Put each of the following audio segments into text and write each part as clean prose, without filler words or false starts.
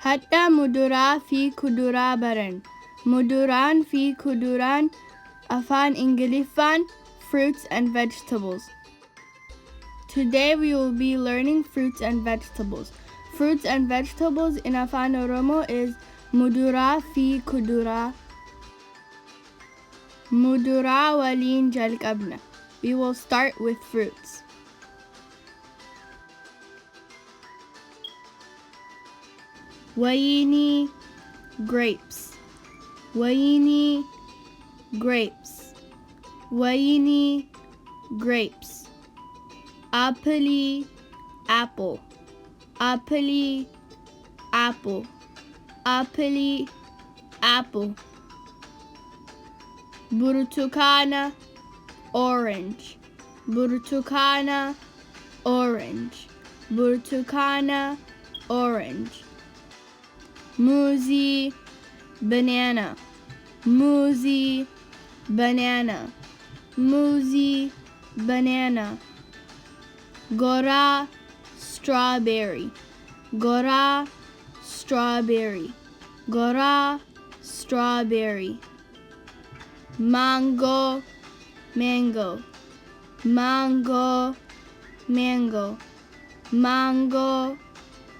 Hadda muduraa fi kuduraa baran. Muduraan fi kuduraan Afaan Ingiliffaan fruits and vegetables. Today we will be learning fruits and vegetables. Fruits and vegetables in Afaan Oromo is muduraa fi kuduraa. Muduraa waliin jalqabna. We will start with fruits. Wayini, grapes. Wayini, grapes. Wayini, grapes. Apple, apple. Apple, apple. Apple, apple. Burtukaana, orange. Burtukaana, orange. Burtukaana, orange. Muuzii, banana. Muuzii, banana. Muuzii, banana. Goraa, strawberry. Goraa, strawberry. Goraa, strawberry. Mango, mango. Mango, mango. Mango,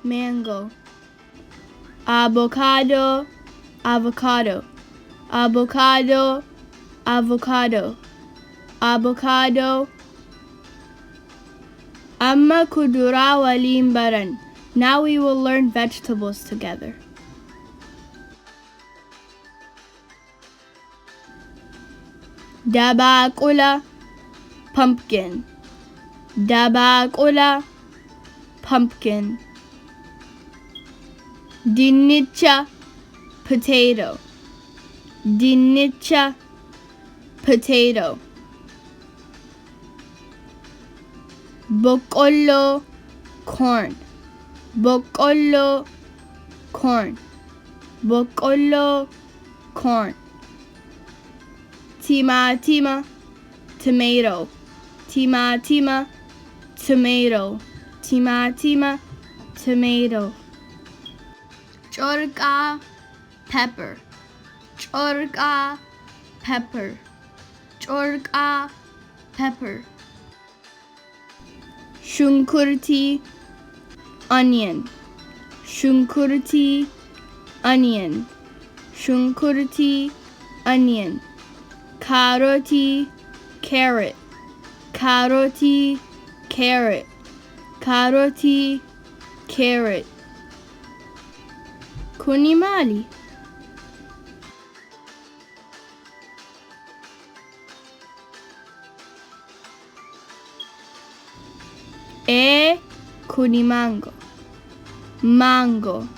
mango. Avocado, avocado. Avocado, avocado. Avocado. Amma kuduraa waliin baran. Now we will learn vegetables together. DABAAQULA, pumpkin. DABAAQULA, pumpkin. Dinnicha, potato. Dinnicha, potato. Boqqolloo, corn. Boqqolloo, corn. Boqqolloo, corn. Timaatima, tomato. Timaatima, tomato. Timaatima, tomato. Corqaa, pepper. Corqaa, pepper. Corqaa, pepper. Shunkurtii, onion. Shunkurtii, onion. Shunkurtii, onion. Kaarotii, carrot. Kaarotii, carrot. Kaarotii, carrot. KUNI MAALI? KUNI mango. Mango.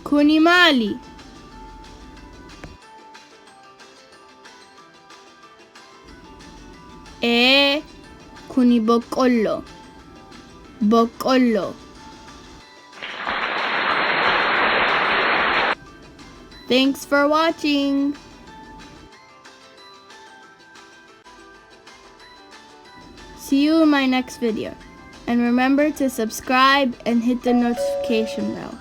KUNI MAALI? KUNI boqqolloo. Boqqolloo. Thanks for watching. See you in my next video. And remember to subscribe and hit the notification bell.